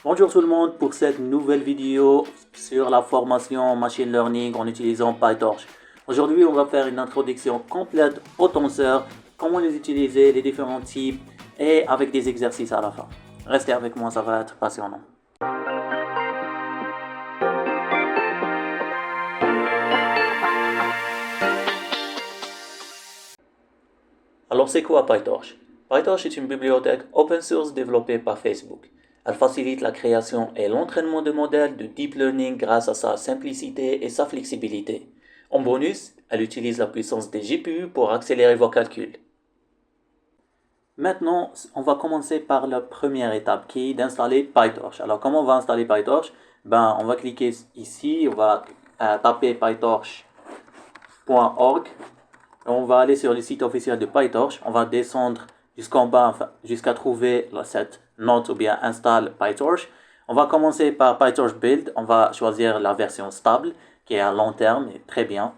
Bonjour tout le monde pour cette nouvelle vidéo sur la formation Machine Learning en utilisant PyTorch. Aujourd'hui, on va faire une introduction complète aux tenseurs, comment les utiliser, les différents types et avec des exercices à la fin. Restez avec moi, ça va être passionnant. Alors c'est quoi PyTorch? PyTorch est une bibliothèque open source développée par Facebook. Elle facilite la création et l'entraînement de modèles de deep learning grâce à sa simplicité et sa flexibilité. En bonus, elle utilise la puissance des GPU pour accélérer vos calculs. Maintenant, on va commencer par la première étape qui est d'installer PyTorch. Alors comment on va installer PyTorch? On va cliquer ici, on va taper pytorch.org. On va aller sur le site officiel de PyTorch, on va descendre jusqu'en bas, jusqu'à trouver cette note ou bien install PyTorch. On va commencer par PyTorch Build, on va choisir la version stable qui est à long terme et très bien.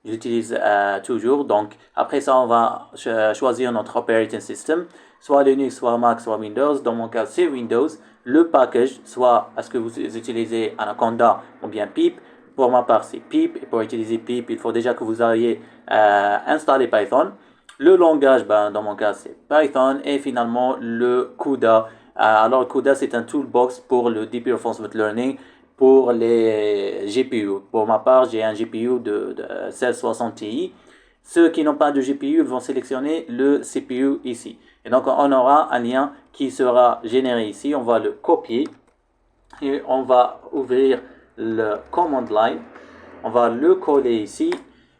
J'utilise toujours, donc après ça on va choisir notre operating system, soit Linux, soit Mac, soit Windows. Dans mon cas c'est Windows. Le package, soit est-ce que vous utilisez Anaconda ou bien Pip. Pour ma part, c'est Pip. Et pour utiliser Pip, il faut déjà que vous ayez installé Python. Le langage, dans mon cas, c'est Python. Et finalement, le CUDA. Alors, CUDA, c'est un toolbox pour le Deep Reinforcement Learning pour les GPU. Pour ma part, j'ai un GPU de 1660 Ti. Ceux qui n'ont pas de GPU vont sélectionner le CPU ici. Et donc, on aura un lien qui sera généré ici. On va le copier et on va ouvrir le command line, on va le coller ici,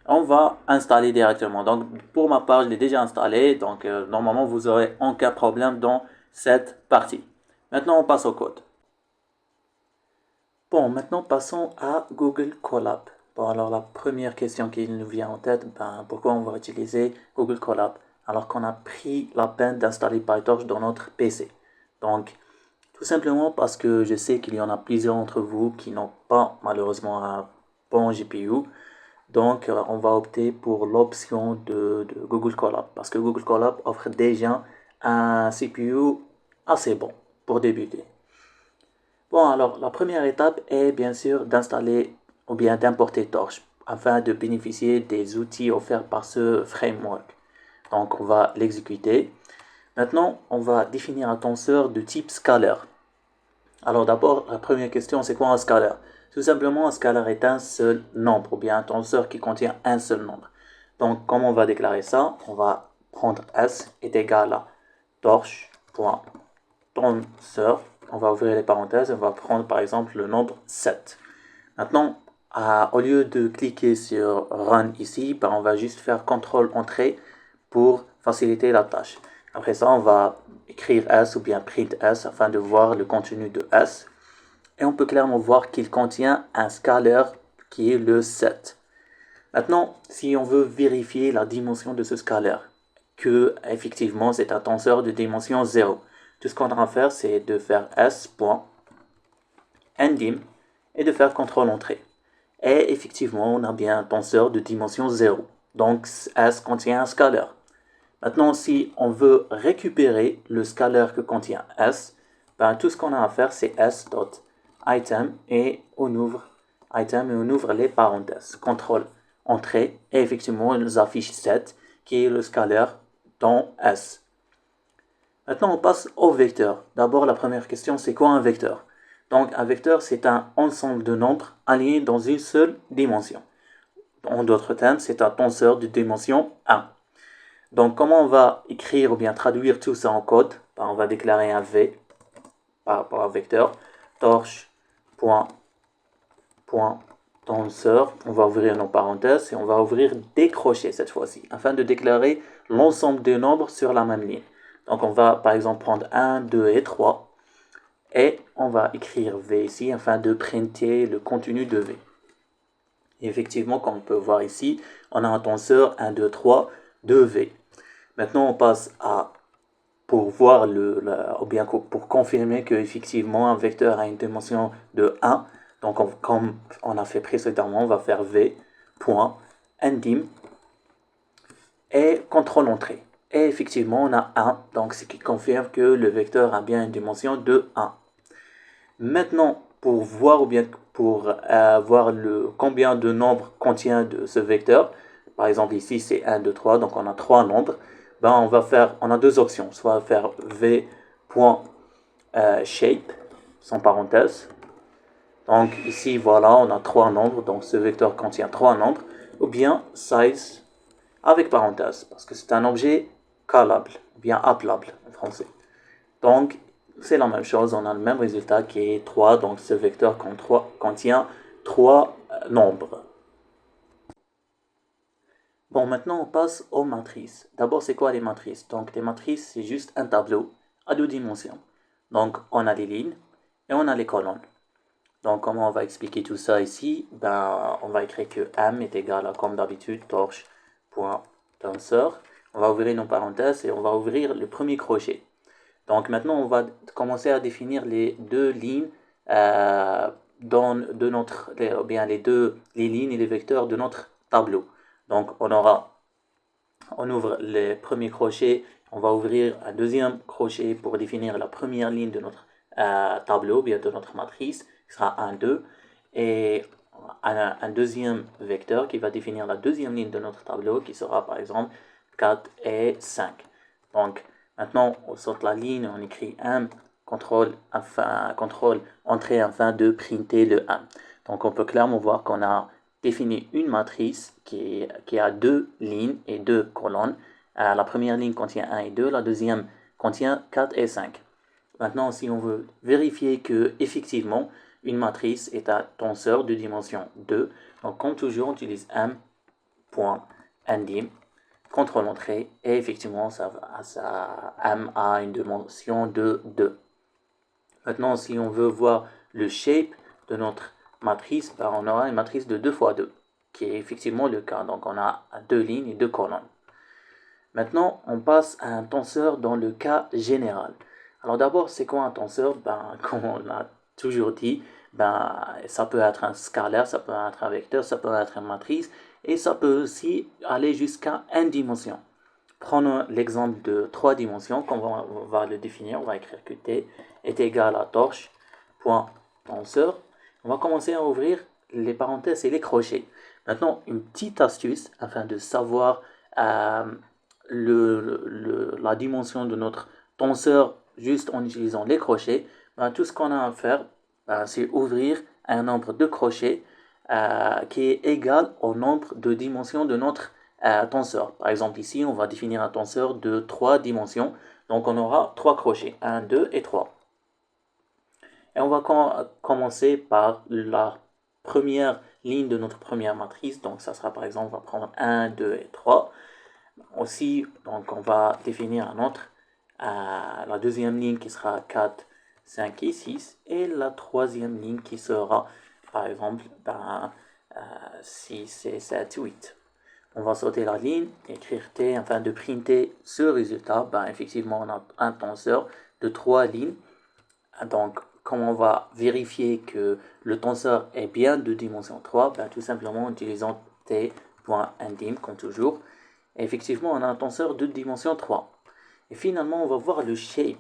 on va installer directement. Donc pour ma part, je l'ai déjà installé, donc normalement vous aurez aucun problème dans cette partie. Maintenant on passe au code. Bon, maintenant passons à Google Colab. Bon, alors la première question qui nous vient en tête, pourquoi on va utiliser Google Colab alors qu'on a pris la peine d'installer PyTorch dans notre PC. Donc tout simplement parce que je sais qu'il y en a plusieurs d'entre vous qui n'ont pas malheureusement un bon GPU. Donc, on va opter pour l'option de Google Colab parce que Google Colab offre déjà un CPU assez bon pour débuter. Bon, alors la première étape est bien sûr d'installer ou bien d'importer Torch afin de bénéficier des outils offerts par ce framework. Donc, on va l'exécuter. Maintenant, on va définir un tenseur de type scalaire. Alors d'abord, la première question, c'est quoi un scalaire? Tout simplement, un scalaire est un seul nombre, ou bien un tenseur qui contient un seul nombre. Donc, comment on va déclarer ça? On va prendre S est égal à torch.tenseur. On va ouvrir les parenthèses, on va prendre par exemple le nombre 7. Maintenant, au lieu de cliquer sur Run ici, on va juste faire CTRL-Entrée pour faciliter la tâche. Après ça, on va écrire S ou bien print S afin de voir le contenu de S. Et on peut clairement voir qu'il contient un scalaire qui est le 7. Maintenant, si on veut vérifier la dimension de ce scalaire, que effectivement c'est un tenseur de dimension 0, tout ce qu'on a à faire, c'est de faire s.ndim et de faire CTRL-Entrée. Et effectivement, on a bien un tenseur de dimension 0. Donc S contient un scalaire. Maintenant, si on veut récupérer le scalaire que contient S, tout ce qu'on a à faire, c'est s.item et on ouvre les parenthèses. CTRL Entrée et effectivement, on nous affiche 7 qui est le scalaire dans S. Maintenant, on passe au vecteur. D'abord, la première question, c'est quoi un vecteur? Donc, un vecteur, c'est un ensemble de nombres alignés dans une seule dimension. En d'autres termes, c'est un tenseur de dimension 1. Donc, comment on va écrire ou bien traduire tout ça en code? On va déclarer un V par rapport à vecteur, torch.tenseur. On va ouvrir nos parenthèses et on va ouvrir des crochets cette fois-ci, afin de déclarer l'ensemble des nombres sur la même ligne. Donc, on va par exemple prendre 1, 2 et 3. Et on va écrire V ici afin de printer le contenu de V. Et effectivement, comme on peut voir ici, on a un tenseur 1, 2, 3 de V. Maintenant, on passe à pour voir ou bien pour confirmer qu'effectivement un vecteur a une dimension de 1. Donc, comme on a fait précédemment, on va faire v.ndim et CTRL-Entrée. Et effectivement, on a 1, donc ce qui confirme que le vecteur a bien une dimension de 1. Maintenant, pour voir ou bien pour voir combien de nombres contient de ce vecteur, par exemple ici c'est 1, 2, 3, donc on a 3 nombres, ben on a deux options, soit faire v.shape, sans parenthèse. Donc ici voilà, on a 3 nombres, donc ce vecteur contient 3 nombres, ou bien size avec parenthèse, parce que c'est un objet callable, ou bien appelable en français. Donc, c'est la même chose, on a le même résultat qui est 3, donc ce vecteur contient 3 nombres. Bon, maintenant on passe aux matrices. D'abord, c'est quoi les matrices? Donc, les matrices, c'est juste un tableau à 2 dimensions. Donc, on a les lignes et on a les colonnes. Donc, comment on va expliquer tout ça ici? Ben, on va écrire que M est égal à, comme d'habitude, torche.tensor. On va ouvrir nos parenthèses et on va ouvrir le premier crochet. Donc maintenant, on va commencer à définir les deux lignes de notre, bien les lignes et les vecteurs de notre tableau. Donc on ouvre le premier crochet, on va ouvrir un deuxième crochet pour définir la première ligne de notre tableau, bien de notre matrice, qui sera 1, 2, et un deuxième vecteur qui va définir la deuxième ligne de notre tableau, qui sera par exemple 4 et 5. Donc maintenant, on sort la ligne, on écrit 1, contrôle entrée afin de printer le 1. Donc on peut clairement voir qu'on a définit une matrice qui a deux lignes et deux colonnes. La première ligne contient 1 et 2, la deuxième contient 4 et 5. Maintenant, si on veut vérifier que effectivement une matrice est un tenseur de dimension 2, donc comme toujours, on utilise m.ndim, contrôle entrée, et effectivement, m a une dimension de 2. Maintenant, si on veut voir le shape de notre matrice, ben on aura une matrice de 2 fois 2, qui est effectivement le cas. Donc on a deux lignes et deux colonnes. Maintenant, on passe à un tenseur dans le cas général. Alors d'abord, c'est quoi un tenseur? Ben, comme on a toujours dit, ben, ça peut être un scalaire, ça peut être un vecteur, ça peut être une matrice, et ça peut aussi aller jusqu'à n dimensions. Prenons l'exemple de 3 dimensions, comme on va le définir, on va écrire que t est égal à torche.tenseur. On va commencer à ouvrir les parenthèses et les crochets. Maintenant, une petite astuce afin de savoir la dimension de notre tenseur juste en utilisant les crochets. Ben, tout ce qu'on a à faire, ben, c'est ouvrir un nombre de crochets qui est égal au nombre de dimensions de notre tenseur. Par exemple, ici, on va définir un tenseur de 3 dimensions. Donc, on aura 3 crochets, 1, 2 et 3. Et on va commencer par la première ligne de notre première matrice. Donc, ça sera par exemple, on va prendre 1, 2 et 3. Aussi, donc, on va définir un autre, la deuxième ligne qui sera 4, 5 et 6. Et la troisième ligne qui sera, par exemple, 6 et 7, 8. On va sauter la ligne, écrire T afin de printer ce résultat. Ben, effectivement, on a un tenseur de 3 lignes. Donc, comment on va vérifier que le tenseur est bien de dimension 3? Ben, tout simplement en utilisant t.ndim comme toujours. Et effectivement, on a un tenseur de dimension 3. Et finalement, on va voir le shape.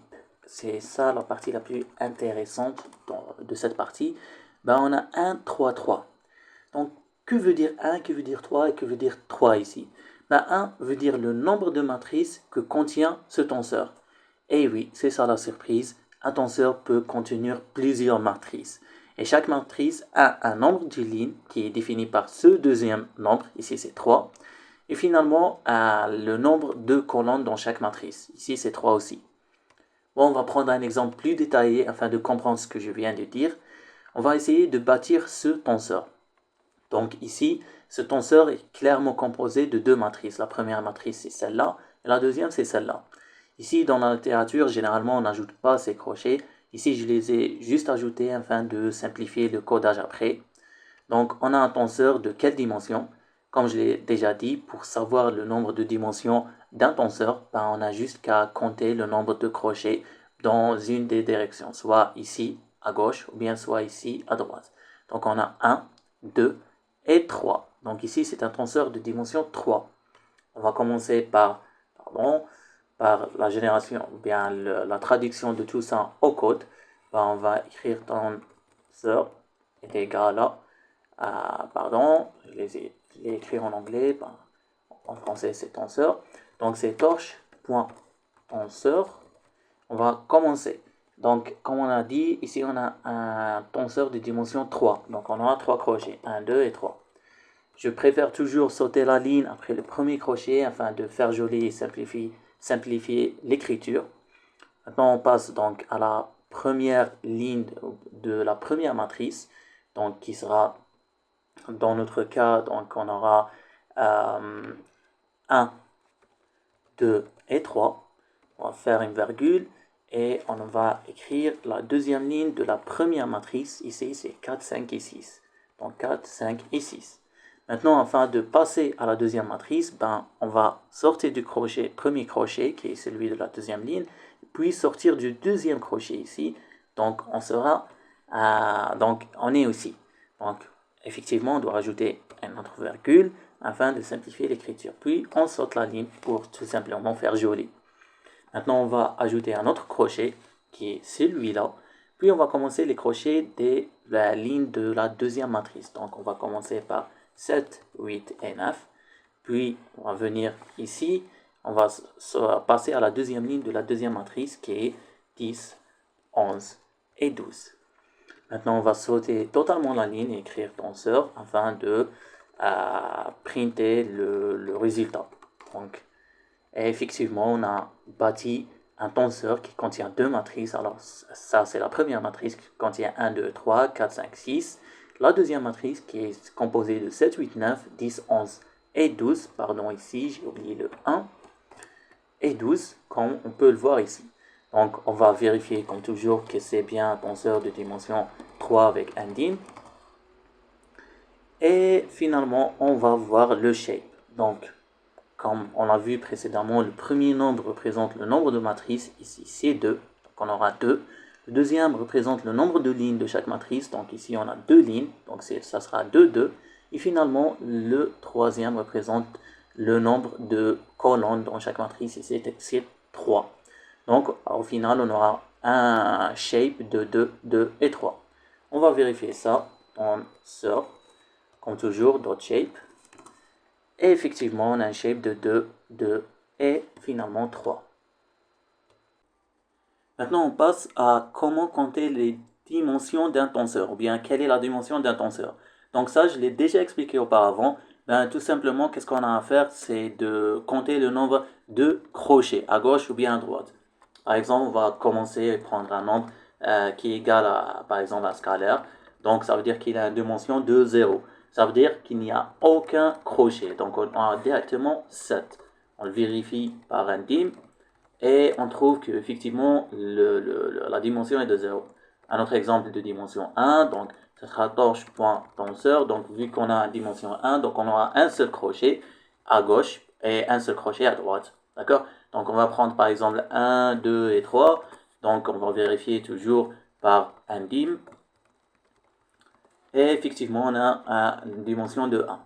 C'est ça la partie la plus intéressante de cette partie. Ben, on a 1, 3, 3. Donc, que veut dire 1, que veut dire 3 et que veut dire 3 ici? Ben, 1 veut dire le nombre de matrices que contient ce tenseur. Et oui, c'est ça la surprise. Un tenseur peut contenir plusieurs matrices. Et chaque matrice a un nombre de lignes qui est défini par ce deuxième nombre. Ici, c'est 3. Et finalement, le nombre de colonnes dans chaque matrice. Ici, c'est 3 aussi. Bon, on va prendre un exemple plus détaillé afin de comprendre ce que je viens de dire. On va essayer de bâtir ce tenseur. Donc ici, ce tenseur est clairement composé de deux matrices. La première matrice, c'est celle-là, et la deuxième, c'est celle-là. Ici, dans la littérature, généralement, on n'ajoute pas ces crochets. Ici, je les ai juste ajoutés afin de simplifier le codage après. Donc, on a un tenseur de quelle dimension? Comme je l'ai déjà dit, pour savoir le nombre de dimensions d'un tenseur, ben, on a juste qu'à compter le nombre de crochets dans une des directions, soit ici à gauche ou bien soit ici à droite. Donc, on a 1, 2 et 3. Donc, ici, c'est un tenseur de dimension 3. On va commencer par la génération, ou bien la traduction de tout ça au code. on va écrire tenseur est égal à, pardon, je l'ai écrit en anglais, en français c'est tenseur. Donc c'est torch.tenseur. On va commencer. Donc, comme on a dit, ici on a un tenseur de dimension 3. Donc on aura 3 crochets, 1, 2 et 3. Je préfère toujours sauter la ligne après le premier crochet afin de faire joli et simplifier l'écriture. Maintenant, on passe donc à la première ligne de la première matrice, donc qui sera, dans notre cas, donc on aura 1, 2 et 3. On va faire une virgule et on va écrire la deuxième ligne de la première matrice. Ici, c'est 4, 5 et 6. Donc 4, 5 et 6. Maintenant, afin de passer à la deuxième matrice, on va sortir du premier crochet, qui est celui de la deuxième ligne, puis sortir du deuxième crochet ici. Donc, on est ici. Donc, effectivement, on doit rajouter une autre virgule afin de simplifier l'écriture. Puis, on saute la ligne pour tout simplement faire joli. Maintenant, on va ajouter un autre crochet, qui est celui-là. Puis, on va commencer les crochets de la ligne de la deuxième matrice. Donc, on va commencer par 7, 8 et 9. Puis, on va venir ici. On va passer à la deuxième ligne de la deuxième matrice qui est 10, 11 et 12. Maintenant, on va sauter totalement la ligne et écrire tenseur afin de printer le résultat. Donc, effectivement, on a bâti un tenseur qui contient 2 matrices. Alors, ça, c'est la première matrice qui contient 1, 2, 3, 4, 5, 6. La deuxième matrice qui est composée de 7, 8, 9, 10, 11 et 12. Pardon, ici, j'ai oublié le 1 et 12, comme on peut le voir ici. Donc, on va vérifier comme toujours que c'est bien un tenseur de dimension 3 avec un dim. Et finalement, on va voir le shape. Donc, comme on l'a vu précédemment, le premier nombre représente le nombre de matrices. Ici, c'est 2. Donc, on aura 2. Le deuxième représente le nombre de lignes de chaque matrice. Donc, ici, on a 2 lignes. Donc, ça sera 2, 2. Et finalement, le troisième représente le nombre de colonnes dans chaque matrice. Ici, c'est 3. Donc, au final, on aura un shape de 2, 2 et 3. On va vérifier ça. On sort, comme toujours, .shape. Et effectivement, on a un shape de 2, 2 et finalement 3. Maintenant, on passe à comment compter les dimensions d'un tenseur, ou bien quelle est la dimension d'un tenseur. Donc ça, je l'ai déjà expliqué auparavant. Tout simplement, qu'est-ce qu'on a à faire, c'est de compter le nombre de crochets, à gauche ou bien à droite. Par exemple, on va commencer à prendre un nombre qui est égal à, par exemple, un scalaire. Donc, ça veut dire qu'il a une dimension de 0. Ça veut dire qu'il n'y a aucun crochet. Donc, on a directement 7. On le vérifie par un dim et on trouve qu'effectivement, la dimension est de 0. Un autre exemple de dimension 1, donc, ce sera torche.tenseur. Donc, vu qu'on a une dimension 1, donc on aura un seul crochet à gauche et un seul crochet à droite. D'accord? Donc, on va prendre par exemple 1, 2 et 3. Donc, on va vérifier toujours par un dim. Et effectivement, on a une dimension de 1.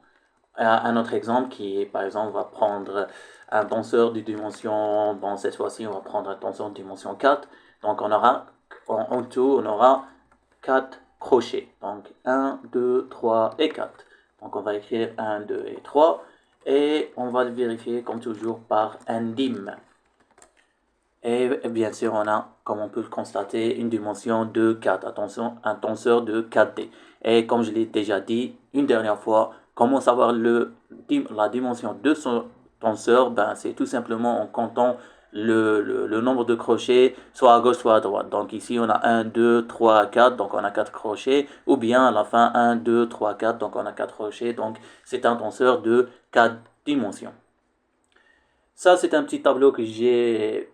Un autre exemple qui est, par exemple, on va prendre un tenseur de dimension, bon, cette fois-ci, on va prendre un tenseur de dimension 4. Donc, on aura, en tout, on aura 4 crochets. Donc, 1, 2, 3 et 4. Donc, on va écrire 1, 2 et 3. Et on va le vérifier, comme toujours, par un dim. Et bien sûr, on a, comme on peut le constater, une dimension de 4. Attention, un tenseur de 4D. Et comme je l'ai déjà dit une dernière fois, comment savoir la dimension de son tenseur? C'est tout simplement en comptant le nombre de crochets, soit à gauche, soit à droite. Donc ici, on a 1, 2, 3, 4, donc on a 4 crochets. Ou bien à la fin, 1, 2, 3, 4, donc on a 4 crochets. Donc c'est un tenseur de 4 dimensions. Ça, c'est un petit tableau que j'ai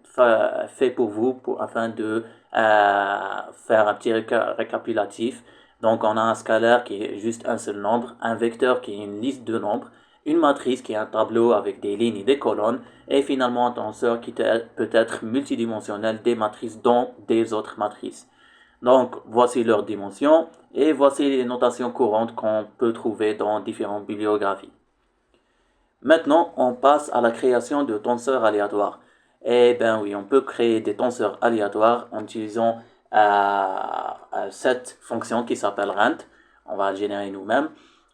fait pour vous afin de faire un petit récapitulatif. Donc, on a un scalaire qui est juste un seul nombre, un vecteur qui est une liste de nombres, une matrice qui est un tableau avec des lignes et des colonnes, et finalement un tenseur qui peut être multidimensionnel des matrices dont des autres matrices. Donc, voici leurs dimensions et voici les notations courantes qu'on peut trouver dans différentes bibliographies. Maintenant, on passe à la création de tenseurs aléatoires. Eh bien oui, on peut créer des tenseurs aléatoires en utilisant cette fonction qui s'appelle rent, on va le générer nous-mêmes,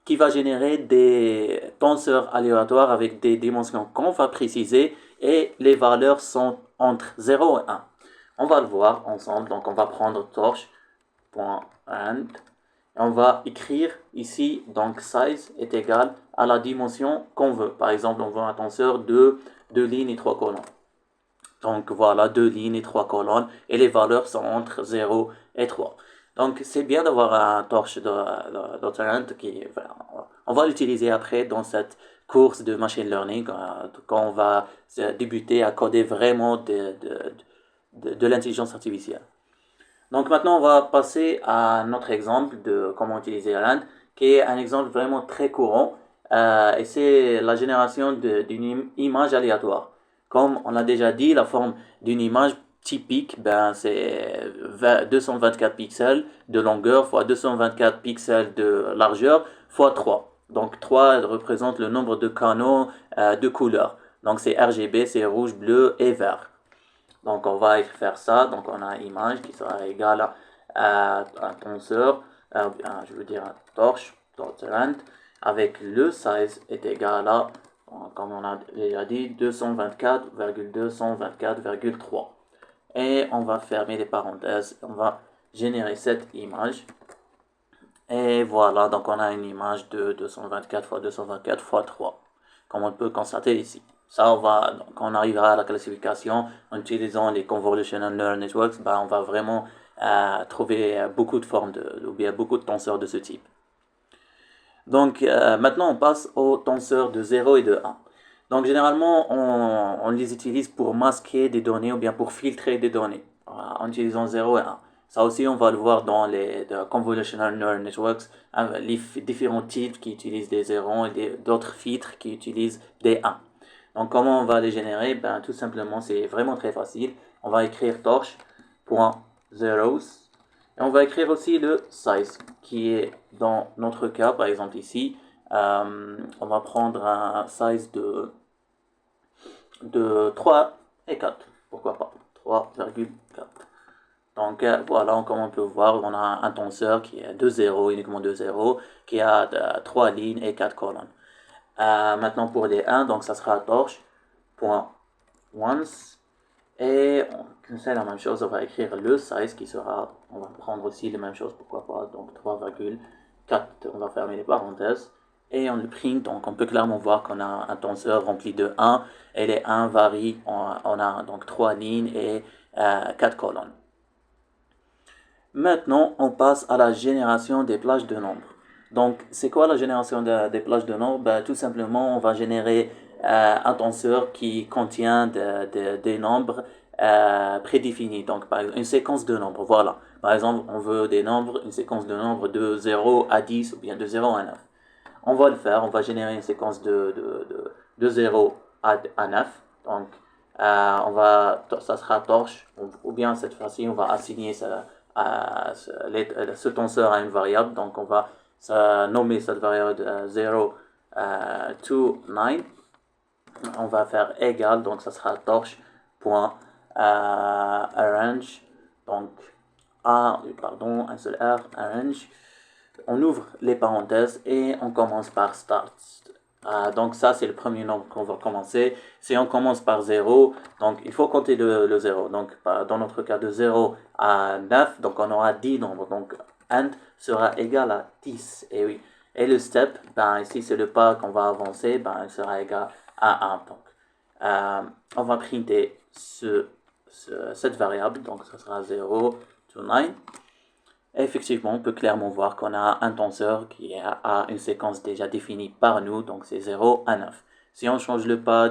qui va générer des tenseurs aléatoires avec des dimensions qu'on va préciser et les valeurs sont entre 0 et 1. On va le voir ensemble, donc on va prendre torche.rent et on va écrire ici, donc size est égal à la dimension qu'on veut. Par exemple, on veut un tenseur de 2 lignes et 3 colonnes. Donc voilà, 2 lignes et 3 colonnes et les valeurs sont entre 0 et 3. Donc c'est bien d'avoir un torche de qui, on va l'utiliser après dans cette course de machine learning quand on va débuter à coder vraiment de l'intelligence artificielle. Donc maintenant on va passer à notre exemple de comment utiliser rent, qui est un exemple vraiment très courant et c'est la génération d'une image aléatoire. Comme on l'a déjà dit, la forme d'une image typique, c'est 224 pixels de longueur fois 224 pixels de largeur fois 3. Donc 3 représente le nombre de canaux de couleurs. Donc c'est RGB, c'est rouge, bleu et vert. Donc on va faire ça. Donc on a une image qui sera égale à un tenseur, je veux dire un torche.rent avec le size est égal à, comme on a déjà dit, 224,224,3. Et on va fermer les parenthèses, on va générer cette image. Et voilà, donc on a une image de 224 x 224 x 3, comme on peut constater ici. Ça, quand on arrivera à la classification, en utilisant les Convolutional Neural Networks, on va vraiment trouver beaucoup de formes, ou bien beaucoup de tenseurs de ce type. Donc maintenant, on passe aux tenseurs de 0 et de 1. Donc généralement, on les utilise pour masquer des données ou bien pour filtrer des données en utilisant 0 et 1. Ça aussi, on va le voir dans les Convolutional Neural Networks, les différents types qui utilisent des 0 et d'autres filtres qui utilisent des 1. Donc comment on va les générer? Tout simplement, c'est vraiment très facile. On va écrire torche.zeros et on va écrire aussi le size qui est dans notre cas, par exemple ici, on va prendre un size de 3 et 4, pourquoi pas, 3,4. Donc voilà, comme on peut voir, on a un tenseur qui est de 0, uniquement de 0, qui a 3 lignes et 4 colonnes. Maintenant pour les 1, donc ça sera torche.once et on sait la même chose, on va écrire le size qui sera, on va prendre aussi la même chose, pourquoi pas, donc 3,4, on va fermer les parenthèses et on le print, donc on peut clairement voir qu'on a un tenseur rempli de 1 et les 1 varient, on a donc 3 lignes et 4 colonnes. Maintenant, on passe à la génération des plages de nombres. Donc, c'est quoi la génération des plages de nombres? Tout simplement, on va générer un tenseur qui contient des nombres prédéfinis. Donc, par exemple, une séquence de nombres. Voilà. Par exemple, on veut une séquence de nombres de 0 à 10 ou bien de 0 à 9. On va le faire. On va générer une séquence de 0 à 9. Donc, ça sera torche. Ou bien cette fois-ci, on va assigner ce tenseur à une variable, donc on va nommer cette variable de 0 to 9, on va faire égal, donc ça sera torche.arrange, donc un seul R, arrange, on ouvre les parenthèses et on commence par start. Donc ça c'est le premier nombre qu'on va commencer. Si on commence par 0, donc il faut compter le 0. Donc dans notre cas de 0 à 9, donc on aura 10 nombres. Donc end sera égal à 10. Et oui. Et le step, ici c'est le pas qu'on va avancer, il sera égal à 1. Donc on va printer cette variable, donc ça sera 0 to 9. Effectivement, on peut clairement voir qu'on a un tenseur qui a une séquence déjà définie par nous, donc c'est 0 à 9. Si on change le pas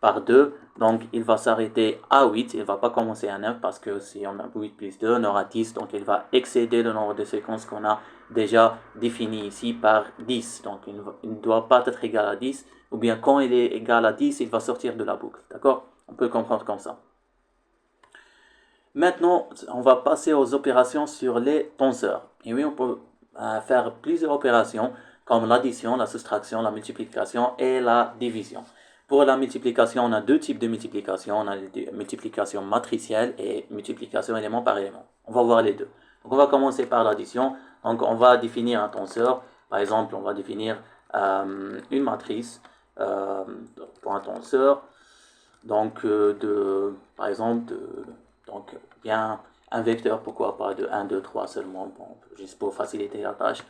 par 2, donc il va s'arrêter à 8, il ne va pas commencer à 9 parce que si on a 8 plus 2, on aura 10, donc il va excéder le nombre de séquences qu'on a déjà défini ici par 10. Donc il ne doit pas être égal à 10, ou bien quand il est égal à 10, il va sortir de la boucle, d'accord? On peut comprendre comme ça. Maintenant, on va passer aux opérations sur les tenseurs. Et oui, on peut faire plusieurs opérations comme l'addition, la soustraction, la multiplication et la division. Pour la multiplication, on a deux types de multiplication. On a la multiplication matricielle et multiplication élément par élément. On va voir les deux. Donc on va commencer par l'addition. Donc on va définir un tenseur. Par exemple, on va définir une matrice pour un tenseur. Donc par exemple, donc bien un vecteur, pourquoi pas de 1, 2, 3 seulement, bon, juste pour faciliter la tâche.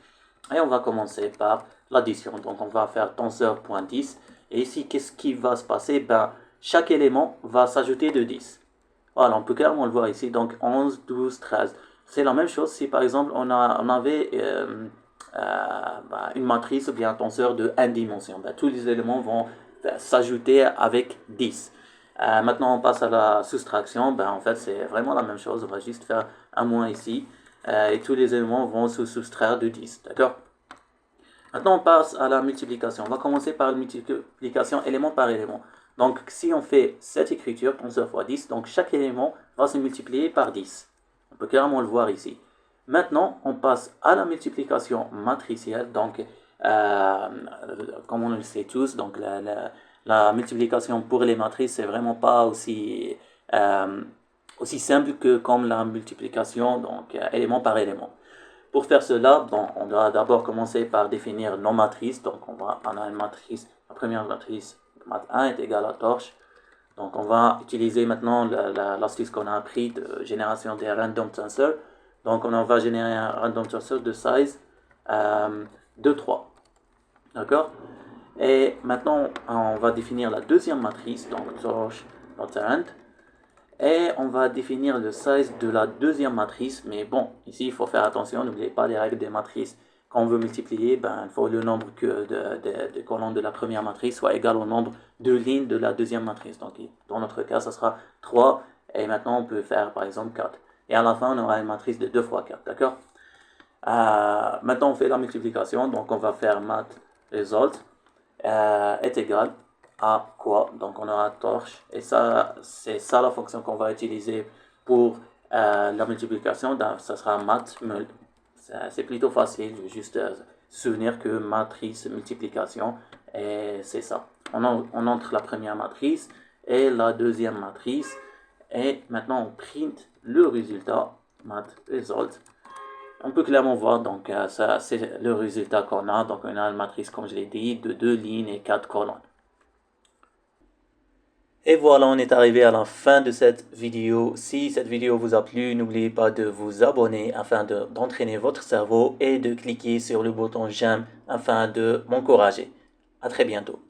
Et on va commencer par l'addition. Donc on va faire tenseur.10. Et ici, qu'est-ce qui va se passer? Ben, chaque élément va s'ajouter de 10. Voilà, on peut clairement le voir ici. Donc 11, 12, 13. C'est la même chose si par exemple on avait une matrice ou bien un tenseur de 1 dimension. Ben, tous les éléments vont s'ajouter avec 10. Maintenant on passe à la soustraction. Ben, en fait c'est vraiment la même chose. On va juste faire un moins ici. Et tous les éléments vont se soustraire de 10. D'accord? Maintenant, on passe à la multiplication. On va commencer par la multiplication élément par élément. Donc, si on fait cette écriture, tenseur fois 10, donc chaque élément va se multiplier par 10. On peut clairement le voir ici. Maintenant, on passe à la multiplication matricielle. Donc, comme on le sait tous, donc la multiplication pour les matrices, c'est vraiment pas aussi simple que comme la multiplication, donc élément par élément. Pour faire cela, bon, on doit d'abord commencer par définir nos matrices. Donc on a une matrice, la première matrice, mat1 est égal à torche. Donc on va utiliser maintenant l'astuce qu'on a appris de génération des random tensors. Donc on va générer un random tensor de size de 3. D'accord? Et maintenant on va définir la deuxième matrice, donc torch.rand. Et on va définir le size de la deuxième matrice. Mais bon, ici, il faut faire attention. N'oubliez pas les règles des matrices. Quand on veut multiplier, ben, il faut le nombre de colonnes de la première matrice soit égal au nombre de lignes de la deuxième matrice. Donc, dans notre cas, ça sera 3. Et maintenant, on peut faire, par exemple, 4. Et à la fin, on aura une matrice de 2 fois 4. D'accord? Maintenant, on fait la multiplication. Donc, on va faire mat result est égal à quoi? Donc on aura torche, et ça c'est ça la fonction qu'on va utiliser pour la multiplication. Donc, ça sera mat mul. C'est plutôt facile, je vais juste souvenir que matrice multiplication, et c'est ça. On entre la première matrice et la deuxième matrice, et maintenant on print le résultat, mat result. On peut clairement voir, donc ça c'est le résultat qu'on a. Donc on a une matrice, comme je l'ai dit, de 2 lignes et 4 colonnes. Et voilà, on est arrivé à la fin de cette vidéo. Si cette vidéo vous a plu, n'oubliez pas de vous abonner afin d'entraîner votre cerveau et de cliquer sur le bouton j'aime afin de m'encourager. À très bientôt.